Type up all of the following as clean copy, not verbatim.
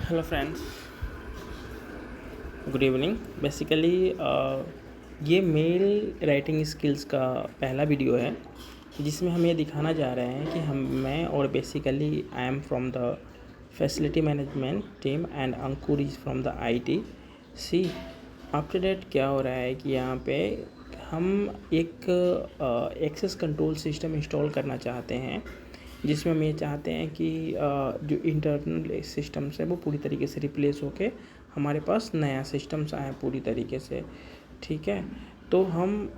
Hello friends, good evening. Basically ये mail writing skills का पहला वीडियो है जिसमें हम ये दिखाना चाह रहे हैं कि मैं और basically I am from the facility management team and Ankur is from the IT. See after that क्या हो रहा है कि यहाँ पे हम एक एक्सेस कंट्रोल सिस्टम इंस्टॉल करना चाहते हैं जिसमें हम ये चाहते हैं कि जो इंटरनल सिस्टम्स है वो पूरी तरीके से रिप्लेस होके हमारे पास नया सिस्टम्स आए पूरी तरीके से। ठीक है, तो हम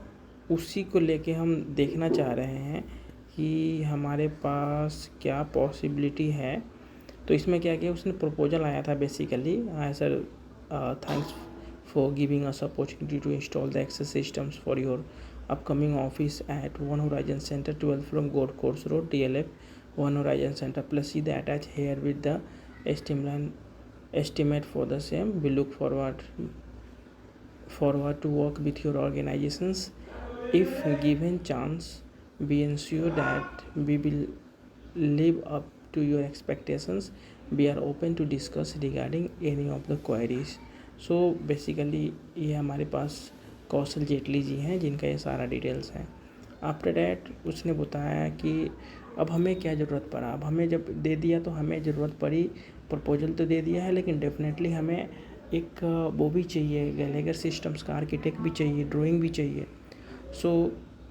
उसी को लेके हम देखना चाह रहे हैं कि हमारे पास क्या पॉसिबिलिटी है। तो इसमें क्या किया, उसने प्रपोजल आया था basically, hi sir, thanks for giving us opportunity to install the access systems for your upcoming office at One Horizon Center 12 from Gold Course Road DLF One Horizon Center. Plus see the attached here with the estimate for the same. We look forward to work with your organizations. If given chance, we ensure that we will live up to your expectations. We are open to discuss regarding any of the queries. So basically ये हमारे पास कौशल जेटली जी हैं जिनका ये सारा details है। After that उसने बताया कि अब हमें क्या ज़रूरत पड़ा। अब हमें जब दे दिया तो हमें ज़रूरत पड़ी, प्रपोजल तो दे दिया है लेकिन डेफिनेटली हमें एक वो भी चाहिए, गैलेगर सिस्टम्स का आर्किटेक्ट भी चाहिए, ड्राइंग भी चाहिए। सो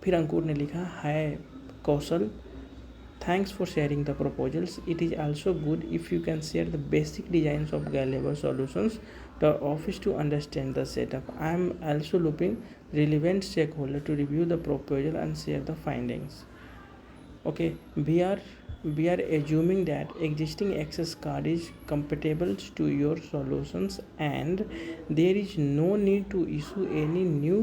फिर अंकुर ने लिखा, हाय कौशल, thanks for sharing the proposals. It is also good if you can share the basic designs of Gallagher solutions to our office to understand the setup. I am also looping relevant stakeholder to review the proposal and share the findings. Okay, we are assuming that existing access card is compatible to your solutions and there is no need to issue any new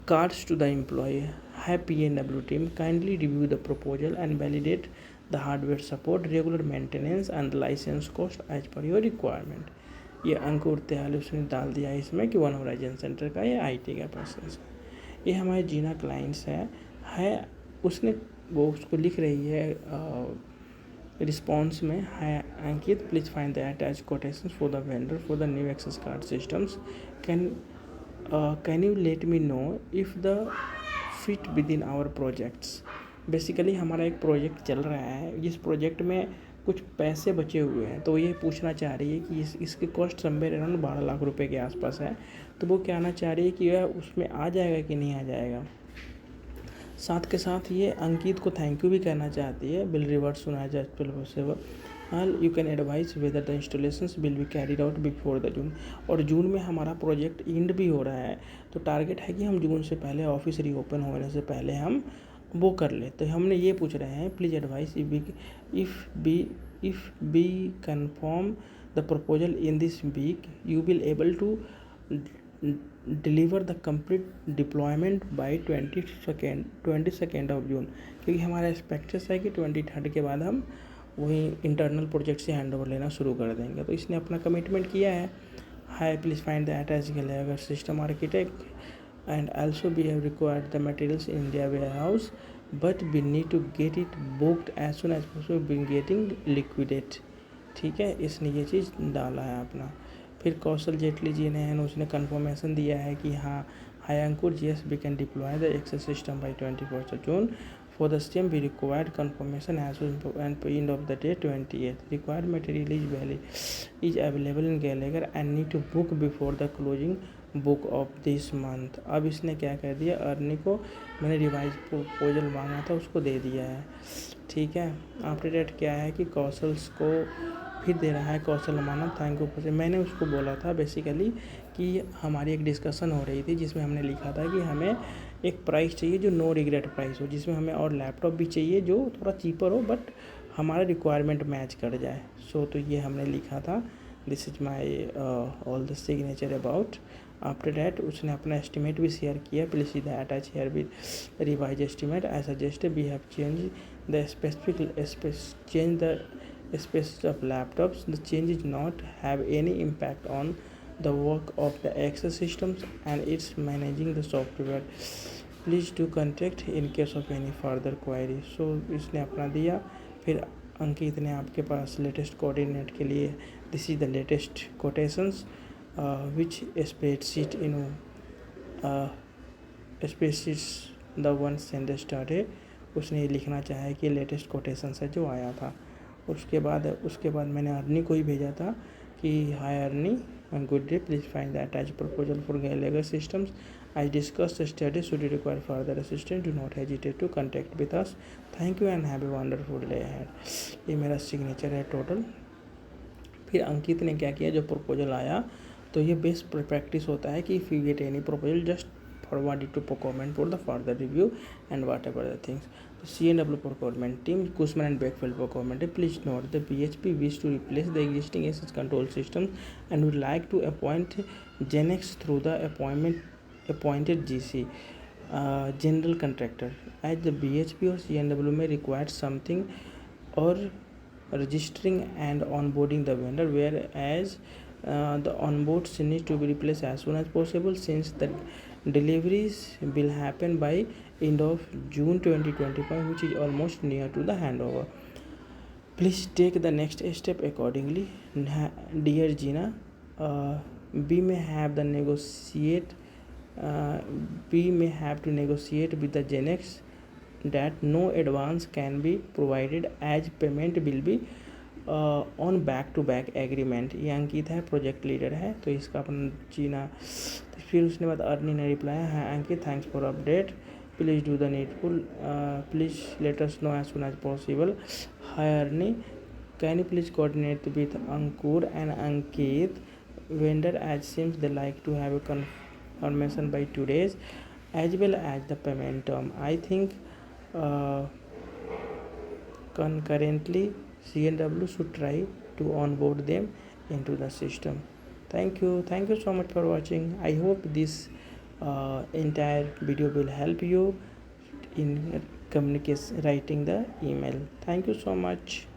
cards to the employee. Hi PNW team, kindly review the proposal and validate the hardware support, regular maintenance and the license cost as per your requirement. ये अंकुर त्याल उसने डाल दिया इसमें कि one horizon centre का ये IT का पर्सन है। ये हमारे जीना क्लाइंट्स है उसने वो उसको लिख रही है रिस्पॉन्स में, है Ankit, please find the attach quotation for the vendor for the new access card systems. Can you let me know if the fit with in our projects. Basically हमारा एक प्रोजेक्ट चल रहा है, जिस प्रोजेक्ट में कुछ पैसे बचे हुए हैं, तो ये पूछना चाह रही है कि इसकी कॉस्ट समवेयर अराउंड 12 लाख रुपए के आसपास है। तो वो कहना चाह रही है कि यह उसमें आ जाएगा कि नहीं आ जाएगा। साथ के साथ ये अंकित को थैंक यू भी कहना चाहती है। बिल रिवर्ट सुना जाए you can advise whether the installations will be carried out before the June. और जून में हमारा प्रोजेक्ट एंड भी हो रहा है, तो टारगेट है कि हम जून से पहले, ऑफिस रीओपन होने से पहले हम वो कर ले। तो हमने ये पूछ रहे हैं, please advise if be confirm the proposal in this week you will able to deliver the complete deployment by 22 of June. क्योंकि हमारा एक्सपेक्टेड है कि 23 के बाद हम वही इंटरनल प्रोजेक्ट से हैंड ओवर लेना शुरू कर देंगे। तो इसने अपना कमिटमेंट किया है। Hi please find the attach Gallagher system architect and also we have required the materials in India warehouse but we need to get it booked as soon as possible bin getting liquidate. ठीक है, इसने ये चीज़ डाला है अपना। फिर कौशल जेटली जी ने उसने कन्फर्मेशन दिया है कि हाँ, hi Ankur, yes we can deploy the access system by 21 June. For the same, we required confirmation as well and end of the day 28th. Required material is available in Gallagher and need to book before the closing book of this month. अब इसने क्या कर दिया, अर्नी को मैंने revise proposal मांगा था उसको दे दिया है। ठीक है, आफ्टर डेट क्या है कि कौशल्स को फिर दे रहा है कौशल मानव थैंक यू। मैंने उसको बोला था बेसिकली कि हमारी एक डिस्कशन हो रही थी जिसमें हमने लिखा था कि हमें एक प्राइस चाहिए जो नो रिग्रेट प्राइस हो, जिसमें हमें और लैपटॉप भी चाहिए जो थोड़ा चीपर हो बट हमारा रिक्वायरमेंट मैच कर जाए। सो तो ये हमने लिखा था, this is my all the signature about. After that उसने अपना एस्टिमेट भी शेयर किया, please see the attach herewith revise estimate I suggest we have change the change the species of laptops. The changes not have any impact on the work of the access systems and it's managing the software. Please do contact in case of any further query. So इसने अपना दिया। फिर अंकित ने आपके पास latest coordinate के लिए this is the latest quotations which spreadsheet species the one send started. उसने ये लिखना चाहा है कि लेटेस्ट कोटेशन है जो आया था। उसके बाद मैंने अर्नी को ही भेजा था कि hi Arnie, good day, please find the attach proposal for Gallagher systems I discuss study, should you require further assistance do not hesitate to contact with us, thank you and have a wonderful day ahead. ये मेरा signature है total. फिर अंकित ने क्या किया, जो proposal आया तो ये बेस्ट प्रैक्टिस होता है कि if you get any proposal just forward it to procurement for the further review and whatever the things. The C&W procurement team, Cushman and Wakefield procurement team, please note the BHP wish to replace the existing access control system and would like to appoint Genex through the appointed GC, general contractor, as the BHP or C&W may require something or registering and onboarding the vendor, whereas the onboards need to be replaced as soon as possible since the deliveries will happen by end of June 2025, which is almost near to the handover. Please take the next step accordingly. Dear Gina, we may have to negotiate with the Genex that no advance can be provided as payment will be on back to back agreement. ये अंकित है, project leader है, तो इसका अपन जीना। तो फिर उसने बाद अर्नी ने रिप्लाई है, Ankit thanks for update, please do the needful, please let us know as soon as possible. Hi Arnie, can you please coordinate with Ankur and Ankit vendor as seems they like to have a confirmation by 2 days as well as the payment term. I think concurrently C&W should try to onboard them into the system. Thank you so much for watching. I hope this entire video will help you in communication writing the email. Thank you so much.